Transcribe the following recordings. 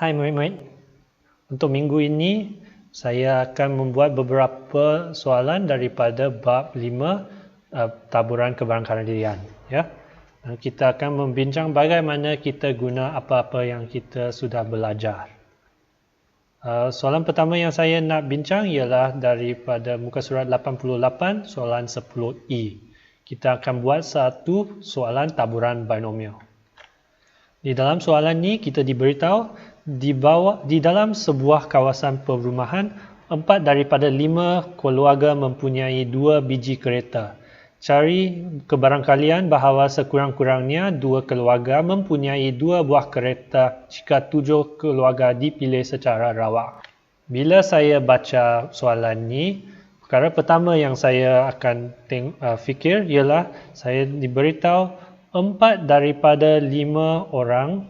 Hai murid-murid, untuk minggu ini saya akan membuat beberapa soalan daripada bab 5 taburan kebarangkalian. Ya. Dan kita akan membincang bagaimana kita guna apa-apa yang kita sudah belajar. Soalan pertama yang saya nak bincang ialah daripada muka surat 88, soalan 10E. Kita akan buat satu soalan taburan binomial. Di dalam soalan ni kita diberitahu di dalam sebuah kawasan perumahan 4 daripada 5 keluarga mempunyai 2 biji kereta. Cari kebarangkalian bahawa sekurang-kurangnya 2 keluarga mempunyai 2 buah kereta jika 7 keluarga dipilih secara rawak. Bila saya baca soalan ni, perkara pertama yang saya akan fikir ialah saya diberitahu 4 daripada 5 orang,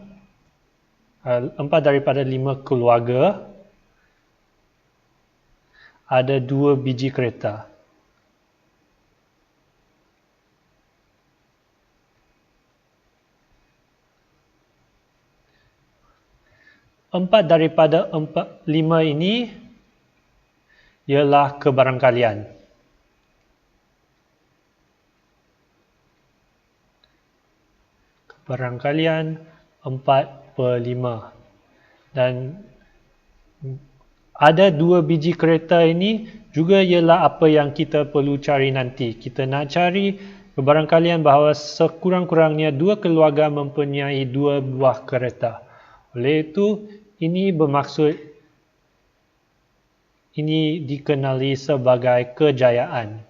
4 daripada 5 keluarga ada 2 biji kereta. Empat daripada 5 ini ialah kebarangkalian. Kebarangkalian 4/5. Dan ada 2 biji kereta ini juga ialah apa yang kita perlu cari nanti. Kita nak cari kebarangkalian bahawa sekurang-kurangnya 2 keluarga mempunyai 2 buah kereta. Oleh itu, ini bermaksud ini dikenali sebagai kejayaan.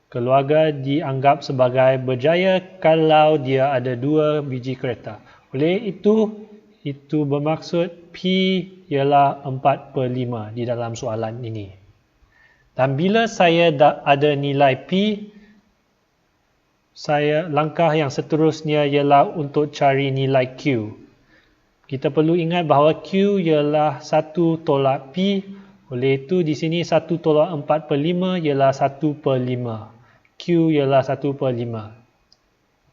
Keluarga dianggap sebagai berjaya kalau dia ada 2 biji kereta. Oleh itu bermaksud P ialah 4/5 di dalam soalan ini. Dan bila saya ada nilai P, langkah yang seterusnya ialah untuk cari nilai Q. Kita perlu ingat bahawa Q ialah 1 tolak P. Oleh itu di sini 1 tolak 4/5 ialah 1/5. Q ialah 1/5.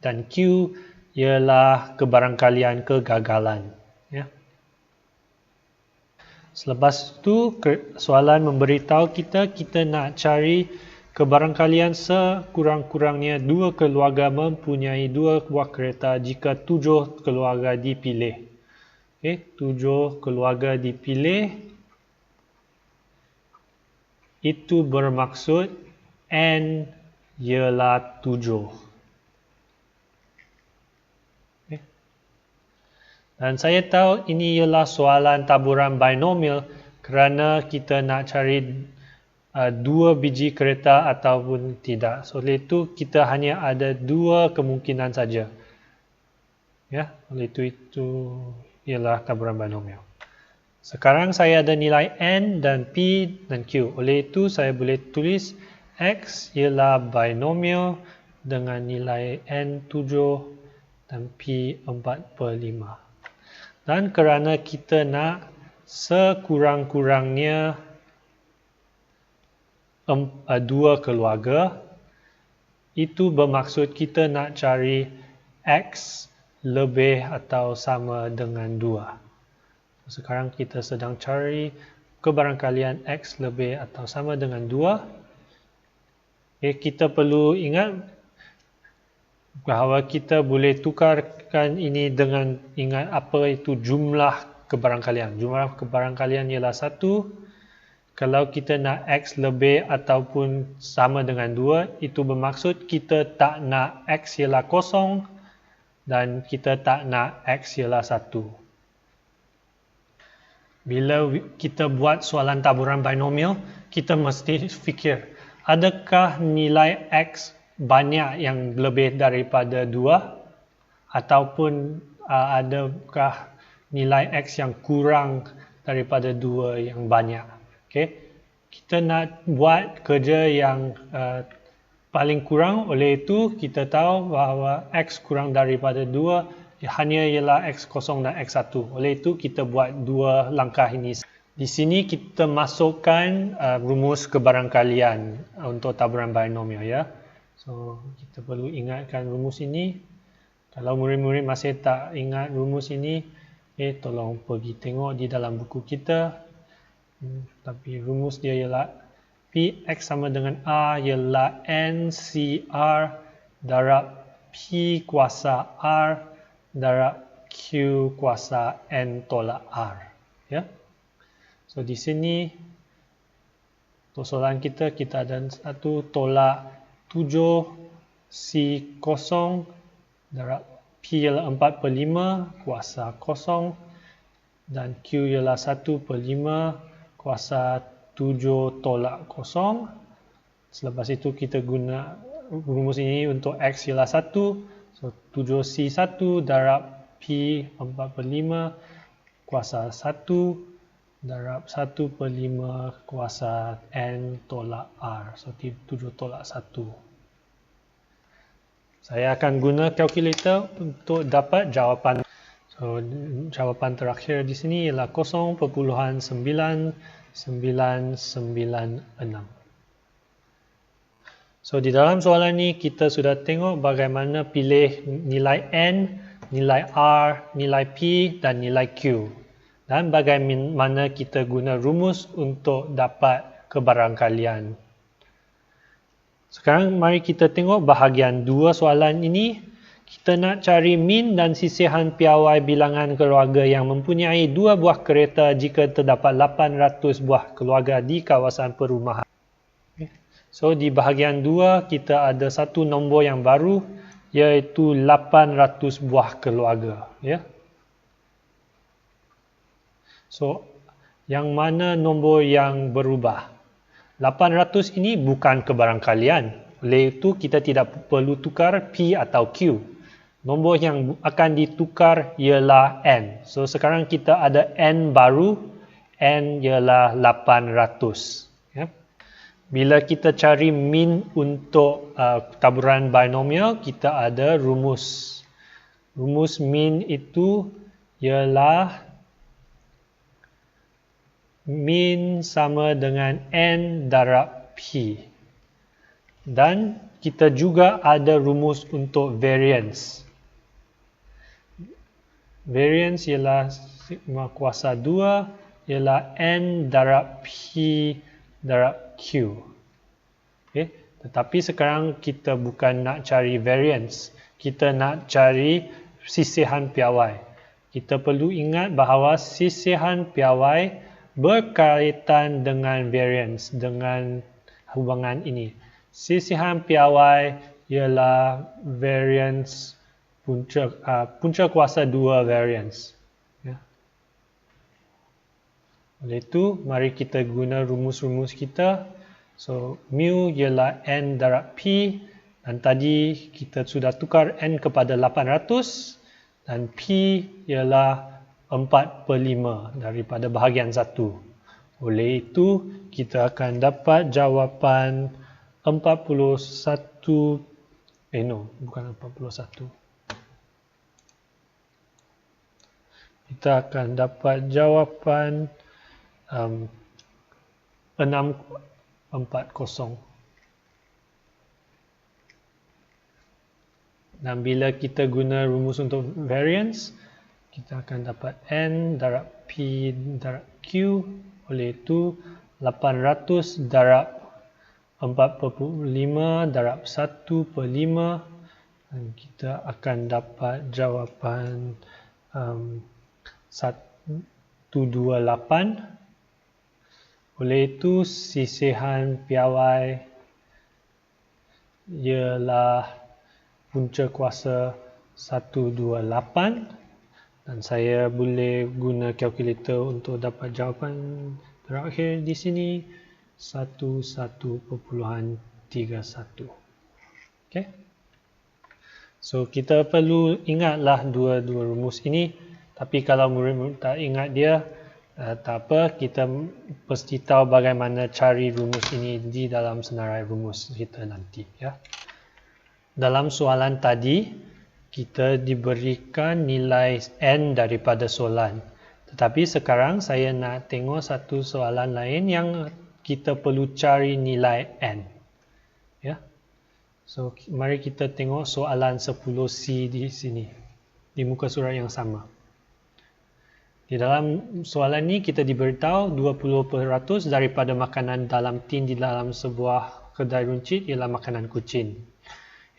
Dan Q ialah kebarangkalian kegagalan. Ya. Selepas itu soalan memberitahu kita nak cari kebarangkalian sekurang-kurangnya 2 keluarga mempunyai 2 buah kereta jika 7 keluarga dipilih. 7 keluarga dipilih, itu bermaksud N ialah 7. Dan saya tahu ini ialah soalan taburan binomial kerana kita nak cari 2 biji kereta ataupun tidak. Oleh itu kita hanya ada 2 kemungkinan saja. Ya, oleh itu ialah taburan binomial. Sekarang saya ada nilai N dan P dan Q. Oleh itu saya boleh tulis X ialah binomial dengan nilai N 7 dan P 4/5. Dan kerana kita nak sekurang-kurangnya 2 keluarga, itu bermaksud kita nak cari X lebih atau sama dengan 2. Sekarang kita sedang cari kebarangkalian X lebih atau sama dengan 2. Kita perlu ingat bahawa kita boleh tukarkan ini dengan ingat apa itu jumlah kebarangkalian. Jumlah kebarangkalian ialah 1. Kalau kita nak X lebih ataupun sama dengan 2, itu bermaksud kita tak nak X ialah 0 dan kita tak nak X ialah 1. Bila kita buat soalan taburan binomial, kita mesti fikir, adakah nilai X banyak yang lebih daripada 2 ataupun adakah nilai X yang kurang daripada 2 yang banyak. Kita nak buat kerja yang paling kurang, oleh itu kita tahu bahawa X kurang daripada 2 hanya ialah X0 dan X1. Oleh itu kita buat 2 langkah ini. Di sini kita masukkan rumus kebarangkalian untuk taburan binomial, ya. So kita perlu ingatkan rumus ini. Kalau murid-murid masih tak ingat rumus ini, Tolong pergi tengok di dalam buku kita. Tapi rumus dia ialah Px sama dengan R ialah NCR darab P kuasa R darab Q kuasa N tolak R. Ya. So di sini untuk soalan kita ada 1 tolak 7 C0 darab P ialah 4/5 kuasa 0 dan Q ialah 1/5 kuasa 7 tolak 0. Selepas itu kita guna rumus ini untuk X ialah 1. So 7C1 darab P 4/5 kuasa 1 darab 1/5 kuasa N tolak R. So 7 tolak 1. Saya akan guna kalkulator untuk dapat jawapan. So jawapan terakhir di sini ialah 0.9996. So di dalam soalan ni kita sudah tengok bagaimana pilih nilai N, nilai R, nilai P dan nilai Q. Dan bagaimana kita guna rumus untuk dapat kebarangkalian. Sekarang mari kita tengok bahagian 2 soalan ini. Kita nak cari min dan sisihan piawai bilangan keluarga yang mempunyai 2 buah kereta jika terdapat 800 buah keluarga di kawasan perumahan. So di bahagian 2 kita ada satu nombor yang baru iaitu 800 buah keluarga. Ya. So yang mana nombor yang berubah? 800 ini bukan kebarangkalian. Oleh itu kita tidak perlu tukar P atau Q. Nombor yang akan ditukar ialah N. So sekarang kita ada N baru. N ialah 800. Ya. Bila kita cari min untuk taburan binomial, kita ada rumus. Rumus min itu ialah min sama dengan N darab P. Dan kita juga ada rumus untuk variance. Variance ialah sigma kuasa 2 ialah N darab P darab Q. Okay. Tetapi sekarang kita bukan nak cari variance. Kita nak cari sisihan piawai. Kita perlu ingat bahawa sisihan piawai berkaitan dengan variance, dengan hubungan ini. Sisihan piawai ialah variance punca kuasa 2 variance. Ya. Oleh itu, mari kita guna rumus-rumus kita. So, mu ialah N darab P dan tadi kita sudah tukar N kepada 800 dan P ialah 4/5 daripada bahagian 1. Oleh itu, kita akan dapat jawapan 41, bukan 41. Kita akan dapat jawapan 640. Dan bila kita guna rumus untuk variance, kita akan dapat N darab P darab Q. Oleh itu, 800 darab 4/5 darab 1/5. Dan kita akan dapat jawapan 128. Oleh itu, sisihan piawai ialah punca kuasa 128 dan saya boleh guna kalkulator untuk dapat jawapan terakhir di sini 11.31. Okay. So kita perlu ingatlah dua rumus ini, tapi kalau murid-murid tak ingat dia, tak apa, kita mesti tahu bagaimana cari rumus ini di dalam senarai rumus kita nanti. Ya. Dalam soalan tadi, kita diberikan nilai N daripada soalan. Tetapi sekarang saya nak tengok satu soalan lain yang kita perlu cari nilai N. Ya. So, mari kita tengok soalan 10C di sini, di muka surat yang sama. Di dalam soalan ni kita diberitahu 20% daripada makanan dalam tin di dalam sebuah kedai runcit ialah makanan kucing.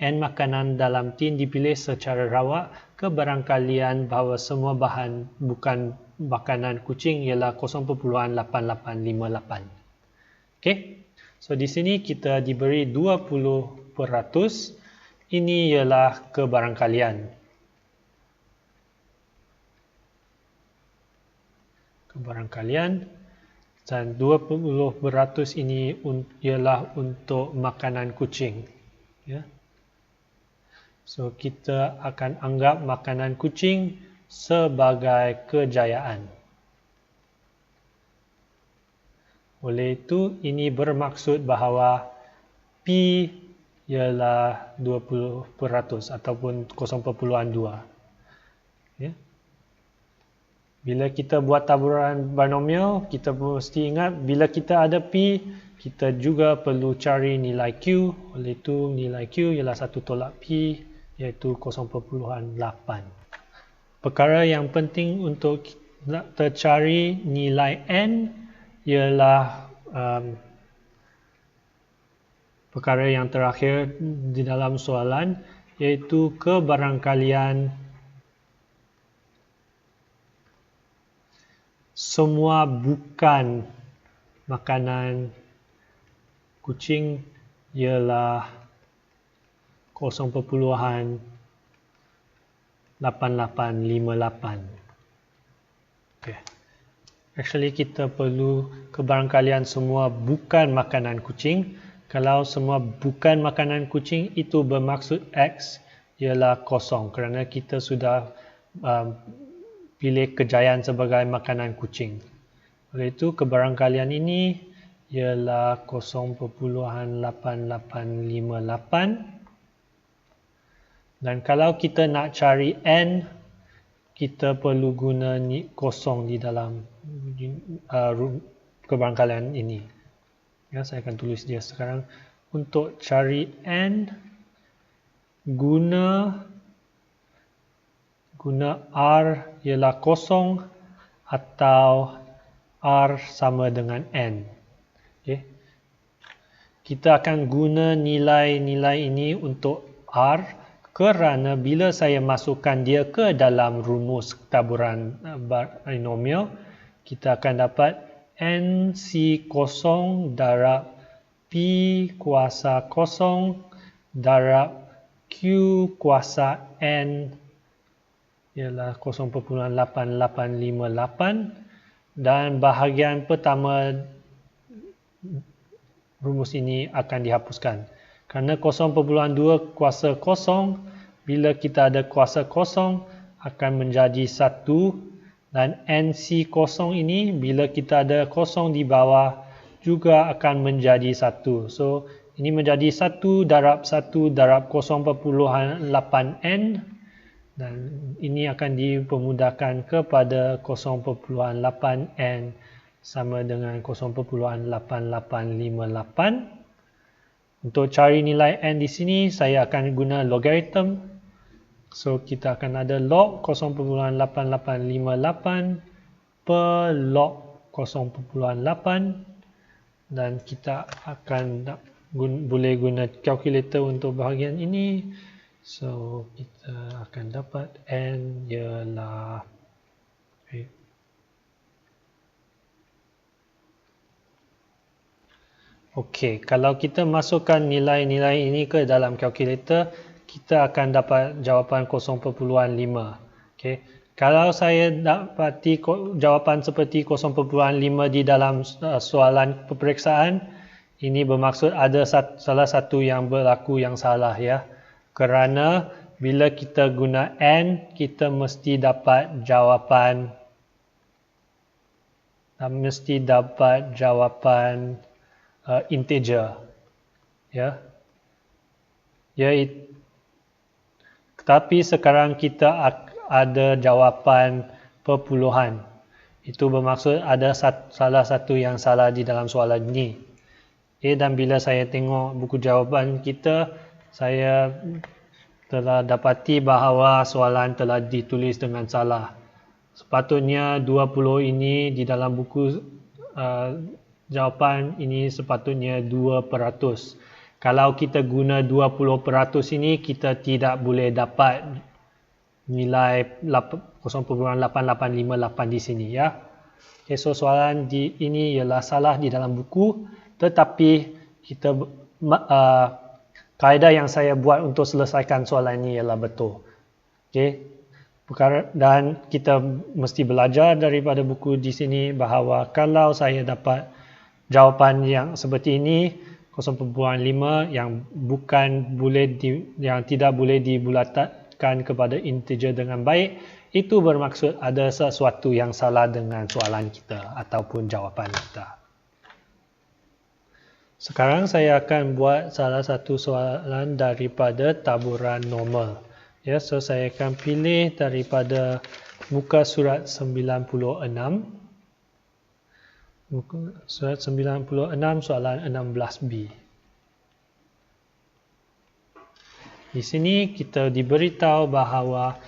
And makanan dalam tin dipilih secara rawak, kebarangkalian bahawa semua bahan bukan makanan kucing ialah 0.8858. Okay? So di sini kita diberi 20%. Ini ialah kebarangkalian. Dan 20% ini ialah untuk makanan kucing. Ya. So kita akan anggap makanan kucing sebagai kejayaan. Oleh itu, ini bermaksud bahawa P ialah 20% ataupun 0.2. Ya. Bila kita buat taburan binomial, kita mesti ingat bila kita ada P, kita juga perlu cari nilai Q. Oleh itu, nilai Q ialah 1 tolak P, iaitu 0.8. Perkara yang penting untuk tercari nilai N ialah perkara yang terakhir di dalam soalan, iaitu kebarangkalian semua bukan makanan kucing ialah 0.8858. Okay. Actually kita perlu kebarangkalian semua bukan makanan kucing. Kalau semua bukan makanan kucing, itu bermaksud X ialah kosong kerana kita sudah pilih kejayaan sebagai makanan kucing. Oleh itu, kebarangkalian ini ialah 0.8858. Dan kalau kita nak cari N, kita perlu guna kosong di dalam kebarangkalian ini. Ya, saya akan tulis dia sekarang. Untuk cari N, guna R ialah kosong atau R sama dengan N. Okay. Kita akan guna nilai-nilai ini untuk R kerana bila saya masukkan dia ke dalam rumus taburan binomial, kita akan dapat NC kosong darab P kuasa kosong darab Q kuasa N ialah 0.8858 dan bahagian pertama rumus ini akan dihapuskan. Kerana 0.2 kuasa kosong, bila kita ada kuasa kosong akan menjadi 1. Dan NC kosong ini, bila kita ada kosong di bawah, juga akan menjadi 1. So, ini menjadi 1 darab 0.8N. Dan ini akan dipermudahkan kepada 0.8N sama dengan 0.8858. Untuk cari nilai N di sini, saya akan guna logarithm. So, kita akan ada log 0.8858 per log 0.8 dan kita akan boleh guna calculator untuk bahagian ini. So, kita akan dapat N ialah Okey, kalau kita masukkan nilai-nilai ini ke dalam calculator, kita akan dapat jawapan 0.5. Okay. Kalau saya dapati jawapan seperti 0.5 di dalam soalan peperiksaan, ini bermaksud ada salah satu yang berlaku yang salah, ya. Kerana bila kita guna N, kita mesti dapat jawapan integer, ya. Tapi sekarang kita ada jawapan perpuluhan. Itu bermaksud ada salah satu yang salah di dalam soalan ini. Dan bila saya tengok buku jawapan kita, saya telah dapati bahawa soalan telah ditulis dengan salah. sepatutnya 20 ini di dalam buku jawapan ini sepatutnya 2%. Kalau kita guna 20% ini, kita tidak boleh dapat nilai 0.8858 di sini, ya. Okay, so soalan ini ialah salah di dalam buku, tetapi kaedah yang saya buat untuk selesaikan soalan ini ialah betul. Okay. Dan kita mesti belajar daripada buku di sini bahawa kalau saya dapat jawapan yang seperti ini 0.5 yang tidak boleh dibulatkan kepada integer dengan baik, itu bermaksud ada sesuatu yang salah dengan soalan kita ataupun jawapan kita. Sekarang saya akan buat salah satu soalan daripada taburan normal. Ya, so saya akan pilih daripada muka surat 96. Muka surat 96 soalan 16B. Di sini kita diberitahu bahawa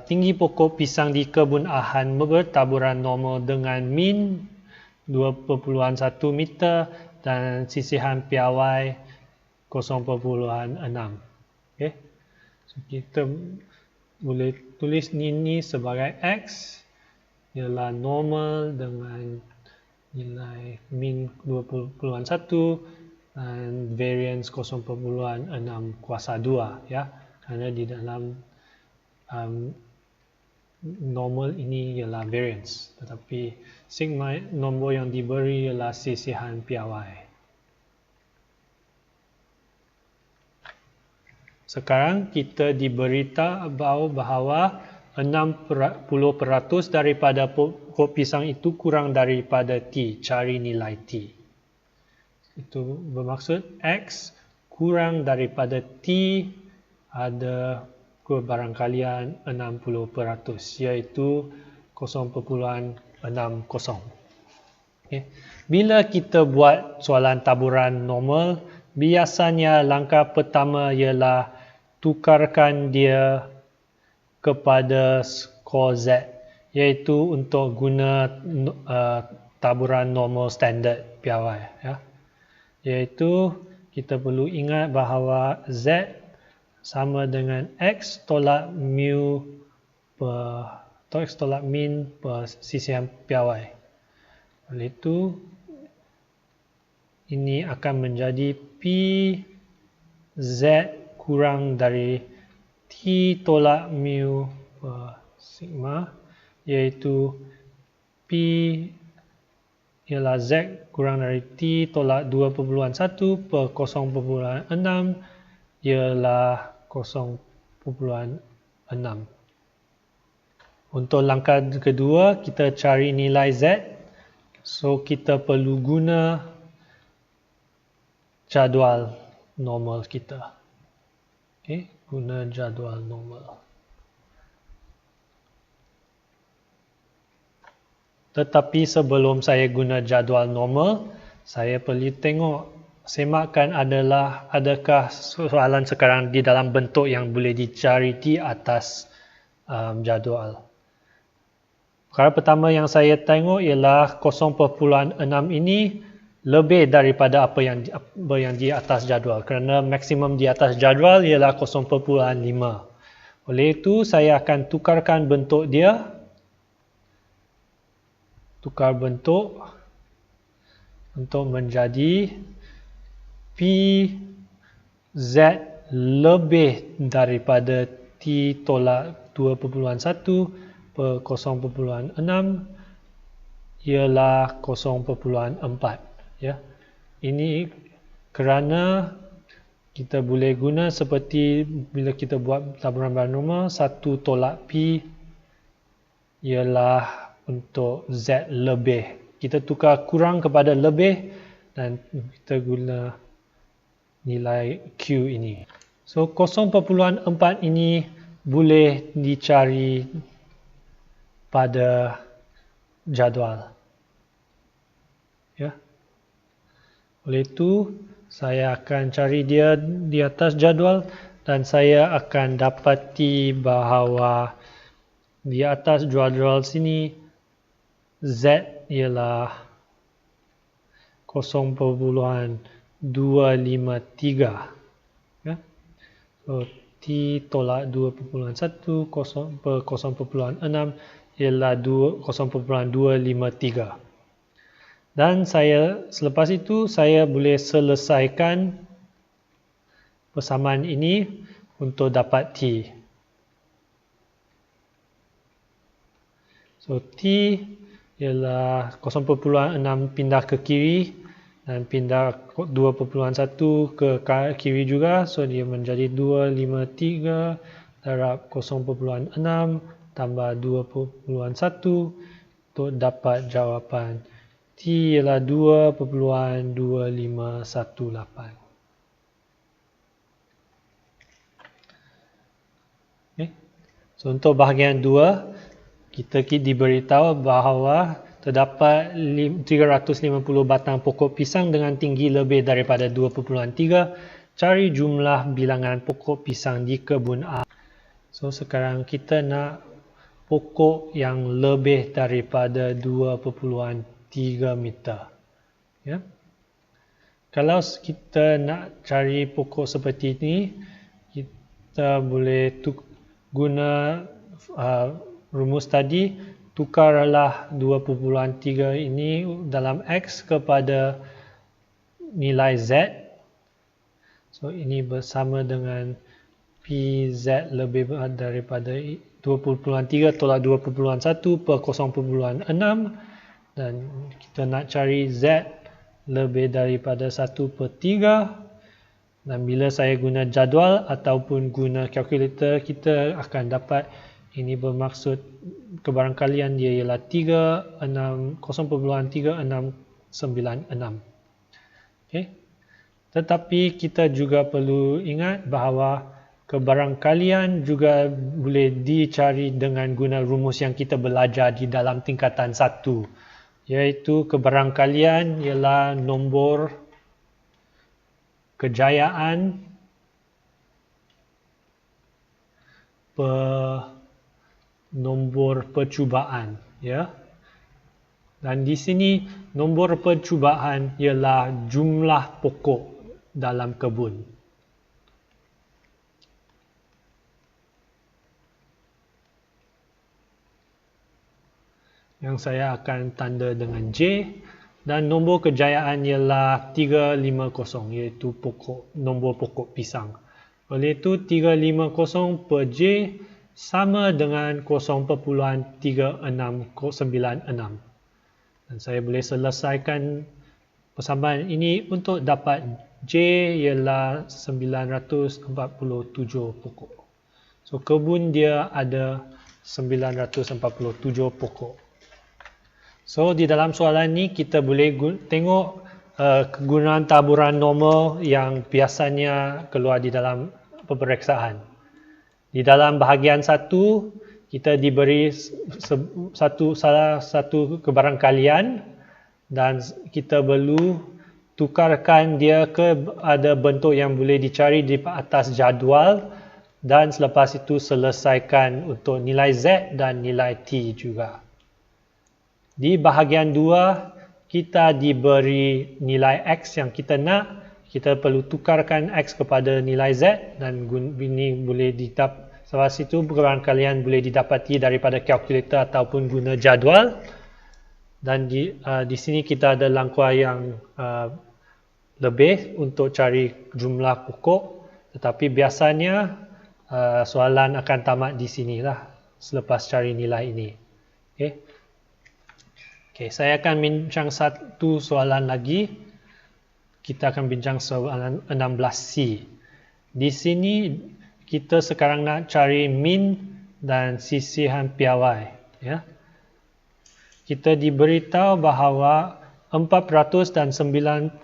tinggi pokok pisang di kebun Ahan bertaburan normal dengan min 2.1 meter dan sisihan piawai 0.6. Okay. So, kita boleh tulis ini sebagai X ialah normal dengan nilai min 2.1 dan variance 0.6 kuasa 2, ya. Kerana di dalam normal ini ialah variance, tetapi sigma nombor yang diberi ialah sisihan piawai. Sekarang kita diberitahu bahawa 60% daripada pokok pisang itu kurang daripada T. Cari nilai T. Itu bermaksud X kurang daripada T ada kebarangkalian 60%, iaitu 0.60. Okay. Bila kita buat soalan taburan normal, biasanya langkah pertama ialah tukarkan dia kepada skor Z, iaitu untuk guna taburan normal standard piawai, ya. Iaitu kita perlu ingat bahawa Z sama dengan X tolak mu atau X tolak min per sisihan piawai. Oleh itu, ini akan menjadi P Z kurang dari T tolak mu per sigma, iaitu P ialah Z kurang dari T tolak 2.1 per 0.6 ialah 0.6. Untuk langkah kedua, kita cari nilai Z. So, kita perlu guna jadual normal kita. Okay, guna jadual normal. Tetapi sebelum saya guna jadual normal, saya perlu semakkan adakah soalan sekarang di dalam bentuk yang boleh dicari di atas jadual. Perkara pertama yang saya tengok ialah 0.6 ini lebih daripada apa yang di atas jadual, kerana maksimum di atas jadual ialah 0.5. Oleh itu, saya akan tukarkan bentuk dia. Tukar bentuk untuk menjadi P Z lebih daripada T tolak 2.1 per 0.6 ialah 0.4. Ya. Ini kerana kita boleh guna seperti bila kita buat taburan normal, 1 tolak P ialah untuk Z lebih. Kita tukar kurang kepada lebih dan kita guna nilai Q ini. So 0.4 ini boleh dicari pada jadual. Ya. Oleh itu, saya akan cari dia di atas jadual dan saya akan dapati bahawa Di atas jadual sini Z ialah 0.253. Ya. So, T tolak 2.1 per 0.6 ialah 0.253. Dan selepas itu saya boleh selesaikan persamaan ini untuk dapat T. So T ialah 0.6 pindah ke kiri dan pindah 2.1 ke kiri juga. So dia menjadi 253 darab 0.6 tambah 2.1 untuk dapat jawapan T ialah 2.2518. Okay. So untuk bahagian 2, kita diberitahu bahawa terdapat 350 batang pokok pisang dengan tinggi lebih daripada 2.3. Cari jumlah bilangan pokok pisang di kebun A. So sekarang kita nak pokok yang lebih daripada 2.3 meter. Ya. Kalau kita nak cari pokok seperti ini, kita boleh guna rumus tadi, tukarlah 2.3 ini dalam X kepada nilai Z. So ini bersama dengan PZ lebih daripada 2.3 tolak 2.1 per 0.6 dan kita nak cari Z lebih daripada 1/3. Dan bila saya guna jadual ataupun guna kalkulator, kita akan dapat ini bermaksud kebarangkalian dia ialah 0.3696. Okay. Tetapi kita juga perlu ingat bahawa kebarangkalian juga boleh dicari dengan guna rumus yang kita belajar di dalam tingkatan 1, iaitu kebarangkalian ialah nombor kejayaan per nombor percubaan, ya. Dan di sini nombor percubaan ialah jumlah pokok dalam kebun. Yang saya akan tanda dengan J. Dan nombor kejayaan ialah 350, iaitu nombor pokok pisang. Oleh itu 350 per J sama dengan 0.3696. Dan saya boleh selesaikan persamaan ini untuk dapat J ialah 947 pokok. So kebun dia ada 947 pokok. So di dalam soalan ni kita boleh tengok kegunaan taburan normal yang biasanya keluar di dalam peperiksaan. Di dalam bahagian 1, kita diberi salah satu kebarangkalian dan kita perlu tukarkan dia ke ada bentuk yang boleh dicari di atas jadual dan selepas itu selesaikan untuk nilai Z dan nilai T juga. Di bahagian 2, kita diberi nilai X yang kita nak. Kita perlu tukarkan X kepada nilai Z dan ini boleh selepas itu kebarangkalian boleh didapati daripada kalkulator ataupun guna jadual. Dan di sini kita ada langkah yang lebih untuk cari jumlah pokok. Tetapi biasanya soalan akan tamat di sinilah selepas cari nilai ini. Okay, saya akan bincang satu soalan lagi. Kita akan bincang soalan 16C. Di sini kita sekarang nak cari min dan sisihan piawai. Ya. Kita diberitahu bahawa 4% dan 98%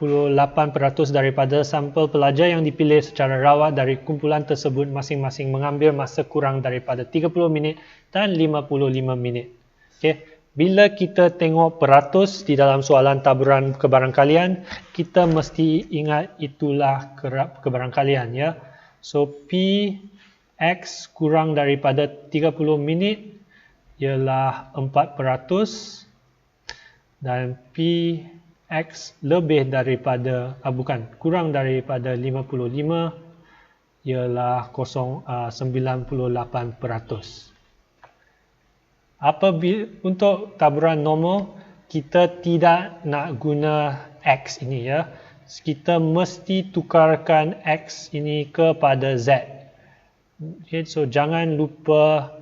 daripada sampel pelajar yang dipilih secara rawat dari kumpulan tersebut masing-masing mengambil masa kurang daripada 30 minit dan 55 minit. Okay. Bila kita tengok peratus di dalam soalan taburan kebarangkalian, kita mesti ingat itulah kebarangkalian, ya. So P X kurang daripada 30 minit ialah 4% dan Px lebih daripada, kurang daripada 55 ialah 98%. Untuk taburan normal, kita tidak nak guna X ini ya. Kita mesti tukarkan X ini kepada Z. Okay, so jangan lupa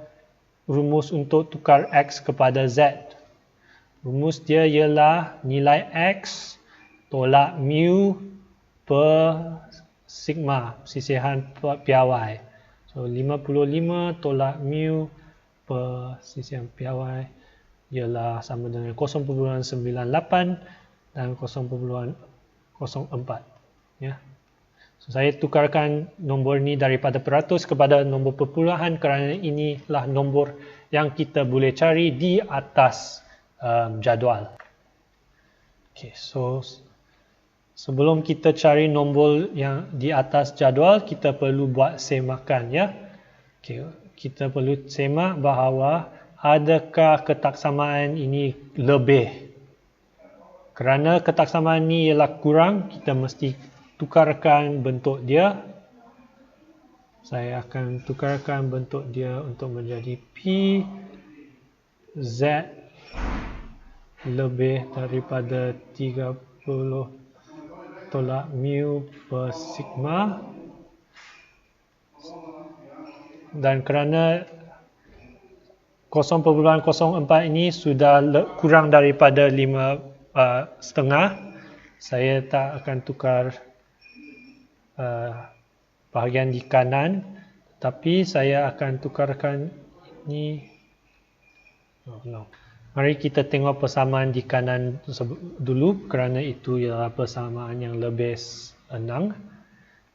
rumus untuk tukar X kepada Z. Rumus dia ialah nilai X tolak mu per sigma, sisihan piawai. So 55 tolak mu per sisihan piawai ialah sama dengan 0.98 dan 0.04 ya. So, saya tukarkan nombor ni daripada peratus kepada nombor perpuluhan kerana inilah nombor yang kita boleh cari di atas jadual. Okay, so sebelum kita cari nombor yang di atas jadual, kita perlu buat semakan ya. Okay, kita perlu semak bahawa adakah ketaksamaan ini lebih. Kerana ketaksamaan ini ialah kurang, kita mesti tukarkan bentuk dia. Saya akan tukarkan bentuk dia untuk menjadi P Z lebih daripada 30 tolak mu per sigma. Dan kerana 0.04 ini sudah kurang daripada 5,5, saya tak akan tukar bahagian di kanan, tapi saya akan tukarkan ini. Mari kita tengok persamaan di kanan dulu kerana itu ialah persamaan yang lebih senang.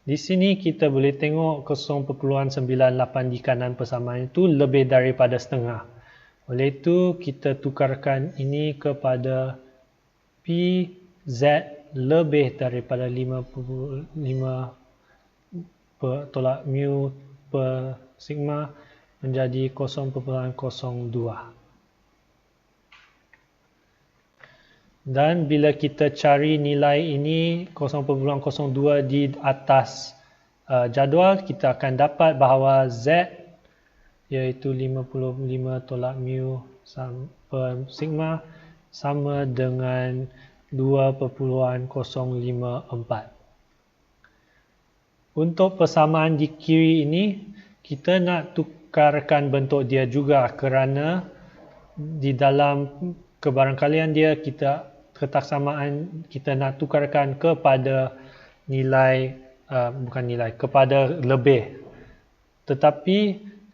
Di sini kita boleh tengok 0.98 di kanan persamaan itu lebih daripada setengah. Oleh itu kita tukarkan ini kepada PZ lebih daripada 55 tolak mu per sigma menjadi 0.02. Dan bila kita cari nilai ini 0.02 di atas jadual, kita akan dapat bahawa Z iaitu 55 tolak mu per sigma sama dengan 2.054. Untuk persamaan di kiri ini, kita nak tukarkan bentuk dia juga kerana di dalam kebarangkalian dia ketaksamaan kita nak tukarkan kepada nilai kepada lebih. Tetapi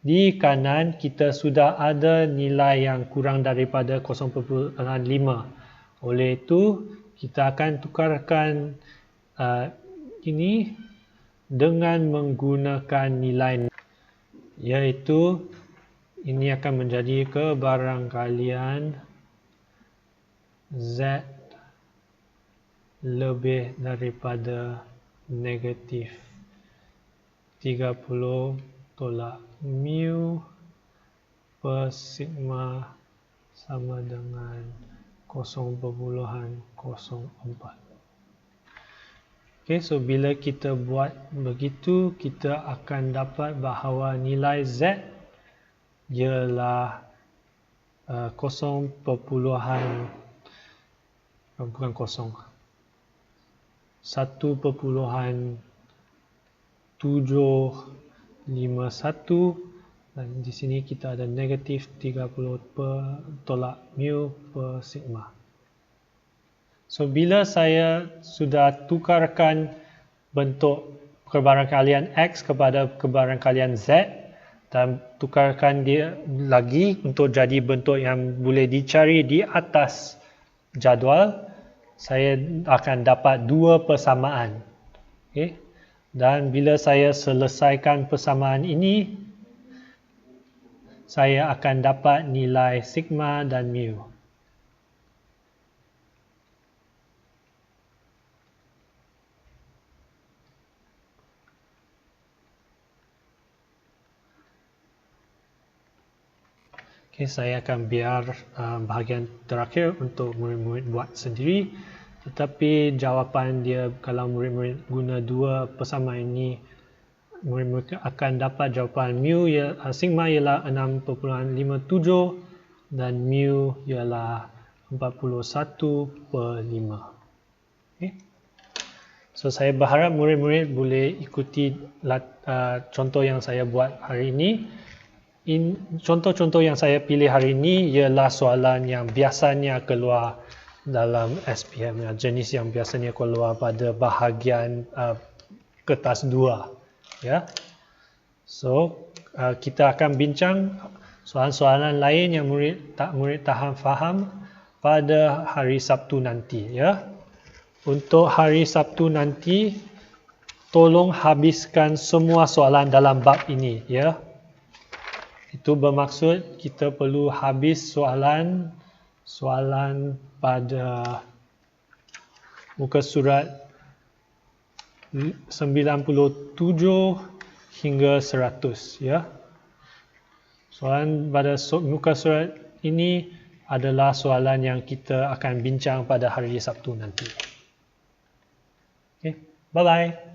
di kanan kita sudah ada nilai yang kurang daripada 0.5. Oleh itu kita akan tukarkan ini dengan menggunakan nilai, iaitu ini akan menjadi kebarangkalian Z lebih daripada negatif 30 tolak mu per sigma sama dengan 0.04. Okay, so bila kita buat begitu, kita akan dapat bahawa nilai Z ialah 1.751 dan di sini kita ada negatif 30 tolak mu per sigma. So bila saya sudah tukarkan bentuk kebarangkalian X kepada kebarangkalian Z dan tukarkan dia lagi untuk jadi bentuk yang boleh dicari di atas jadual, saya akan dapat dua persamaan. Okay? Dan bila saya selesaikan persamaan ini, saya akan dapat nilai sigma dan mu. Okay, saya akan biar bahagian terakhir untuk murid-murid buat sendiri. Tetapi jawapan dia, kalau murid-murid guna dua persamaan ini, murid-murid akan dapat jawapan mu sigma ialah 6.57 dan mu ialah 41/5. Okay. So saya berharap murid-murid boleh ikuti contoh yang saya buat hari ini. Contoh-contoh yang saya pilih hari ini ialah soalan yang biasanya keluar dalam SPM, jenis yang biasanya keluar pada bahagian kertas 2. Ya. So kita akan bincang soalan-soalan lain yang murid faham pada hari Sabtu nanti. Ya. Untuk hari Sabtu nanti, tolong habiskan semua soalan dalam bab ini. Ya. Itu bermaksud kita perlu habis soalan pada muka surat 97 hingga 100, ya. Soalan pada muka surat ini adalah soalan yang kita akan bincang pada hari Sabtu nanti. Okay, bye-bye.